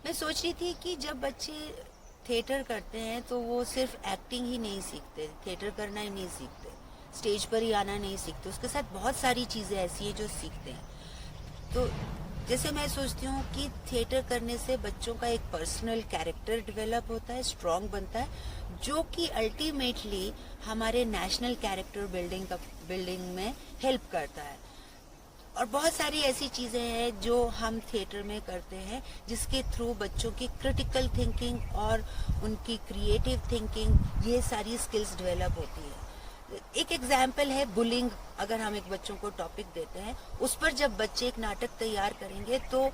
मैं सोच रही थी कि जब बच्चे थिएटर करते हैं तो वो सिर्फ एक्टिंग ही नहीं सीखते, थिएटर करना ही नहीं सीखते, स्टेज पर ही आना नहीं सीखते, उसके साथ बहुत सारी चीज़ें ऐसी हैं जो सीखते हैं। तो जैसे मैं सोचती हूँ कि थिएटर करने से बच्चों का एक पर्सनल कैरेक्टर डेवलप होता है, स्ट्रांग बनता है, जो कि अल्टीमेटली हमारे नेशनल कैरेक्टर बिल्डिंग में हेल्प करता है। और बहुत सारी ऐसी चीजें हैं जो हम थिएटर में करते हैं जिसके थ्रू बच्चों की क्रिटिकल थिंकिंग और उनकी क्रिएटिव थिंकिंग, ये सारी स्किल्स डेवलप होती है। एक एग्जाम्पल है बुलिंग। अगर हम एक बच्चों को टॉपिक देते हैं, उस पर जब बच्चे एक नाटक तैयार करेंगे तो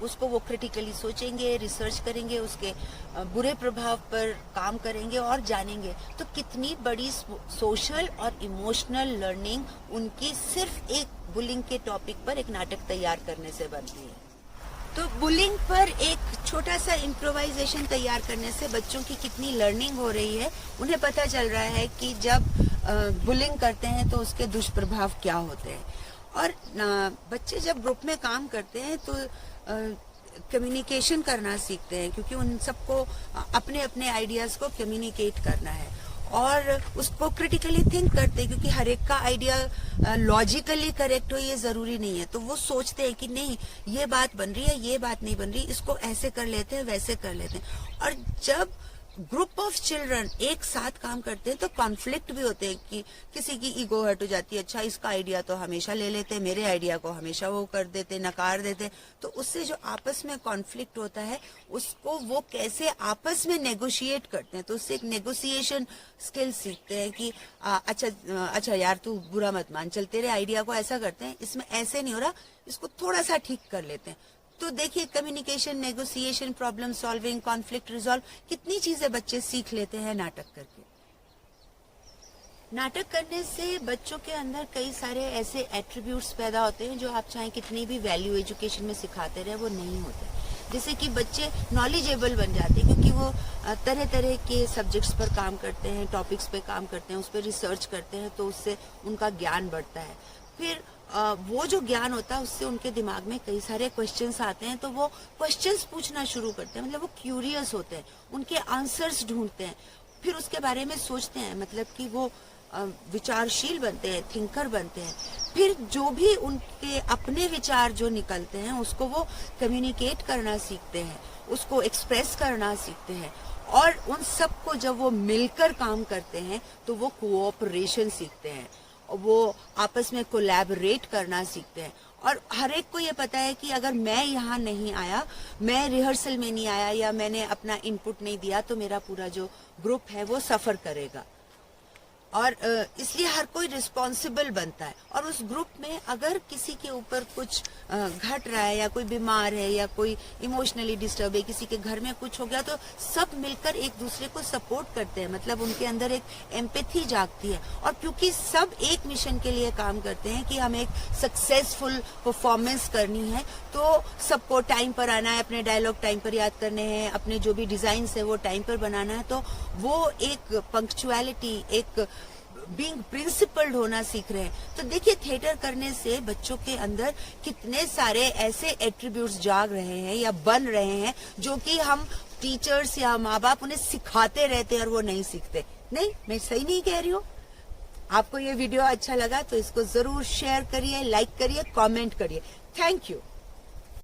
उसको वो क्रिटिकली सोचेंगे, रिसर्च करेंगे, उसके बुरे प्रभाव पर काम करेंगे और जानेंगे, तो कितनी बड़ी सोशल और इमोशनल लर्निंग उनकी सिर्फ एक बुलिंग के टॉपिक पर एक नाटक तैयार करने से बनती है। तो बुलिंग पर एक छोटा सा इम्प्रोवाइजेशन तैयार करने से बच्चों की कितनी लर्निंग हो रही है। उन्हें पता चल रहा है कि जब बुलिंग करते हैं तो उसके दुष्प्रभाव क्या होते हैं। और बच्चे जब ग्रुप में काम करते हैं तो कम्युनिकेशन करना सीखते हैं, क्योंकि उन सबको अपने अपने आइडियाज को कम्युनिकेट करना है और उसको क्रिटिकली थिंक करते हैं, क्योंकि हर एक का आइडिया लॉजिकली करेक्ट हो ये जरूरी नहीं है। तो वो सोचते हैं कि नहीं, ये बात बन रही है, ये बात नहीं बन रही, इसको ऐसे कर लेते हैं, वैसे कर लेते हैं। और जब ग्रुप ऑफ चिल्ड्रन एक साथ काम करते हैं तो कॉन्फ्लिक्ट भी होते हैं कि किसी की ईगो हर्ट हो जाती है, अच्छा इसका आइडिया तो हमेशा ले लेते हैं, मेरे आइडिया को हमेशा वो कर देते, नकार देते। तो उससे जो आपस में कॉन्फ्लिक्ट होता है उसको वो कैसे आपस में नेगोशिएट करते हैं, तो उससे एक नेगोशिएशन स्किल सीखते हैं कि अच्छा यार तू बुरा मत मान, चल तेरे आइडिया को ऐसा करते हैं, इसमें ऐसे नहीं हो रहा, इसको थोड़ा सा ठीक कर लेते हैं। तो देखिए communication, negotiation, problem solving, conflict resolve, कितनी चीजें बच्चे सीख लेते हैं नाटक करके। नाटक करने से बच्चों के अंदर कई सारे ऐसे एट्रीब्यूट्स पैदा होते हैं जो आप चाहे कितनी भी वैल्यू एजुकेशन में सिखाते रहे वो नहीं होते। जैसे कि बच्चे नॉलेजेबल बन जाते हैं क्योंकि वो तरह तरह के सब्जेक्ट्स पर काम करते हैं, टॉपिक्स पे काम करते हैं, उस पर रिसर्च करते हैं, तो उससे उनका ज्ञान बढ़ता है। फिर वो जो ज्ञान होता है उससे उनके दिमाग में कई सारे क्वेश्चंस आते हैं, तो वो क्वेश्चंस पूछना शुरू करते हैं, मतलब वो क्यूरियस होते हैं, उनके आंसर्स ढूंढते हैं, फिर उसके बारे में सोचते हैं, मतलब कि वो विचारशील बनते हैं, थिंकर बनते हैं। फिर जो भी उनके अपने विचार जो निकलते हैं उसको वो कम्युनिकेट करना सीखते हैं, उसको एक्सप्रेस करना सीखते हैं। और उन सबको जब वो मिलकर काम करते हैं तो वो कोऑपरेशन सीखते हैं, वो आपस में कोलैबोरेट करना सीखते हैं। और हर एक को ये पता है कि अगर मैं यहाँ नहीं आया, मैं रिहर्सल में नहीं आया या मैंने अपना इनपुट नहीं दिया, तो मेरा पूरा जो ग्रुप है वो सफर करेगा। और इसलिए हर कोई रिस्पॉन्सिबल बनता है। और उस ग्रुप में अगर किसी के ऊपर कुछ घट रहा है या कोई बीमार है या कोई इमोशनली डिस्टर्ब है, किसी के घर में कुछ हो गया, तो सब मिलकर एक दूसरे को सपोर्ट करते हैं, मतलब उनके अंदर एक एम्पैथी जागती है। और क्योंकि सब एक मिशन के लिए काम करते हैं कि हमें एक सक्सेसफुल परफॉर्मेंस करनी है, तो सबको टाइम पर आना है, अपने डायलॉग टाइम पर याद करने हैं, अपने जो भी डिजाइन है वो टाइम पर बनाना है, तो वो एक पंक्चुअलिटी, एक बीइंग प्रिंसिपल्ड होना सीख रहे हैं। तो देखिए थिएटर करने से बच्चों के अंदर कितने सारे ऐसे एट्रीब्यूट्स जाग रहे हैं या बन रहे हैं जो कि हम टीचर्स या माँ बाप उन्हें सिखाते रहते हैं और वो नहीं सीखते। नहीं, मैं सही नहीं कह रही हूँ? आपको ये वीडियो अच्छा लगा तो इसको जरूर शेयर करिए, लाइक करिए, कमेंट करिए। Thank you.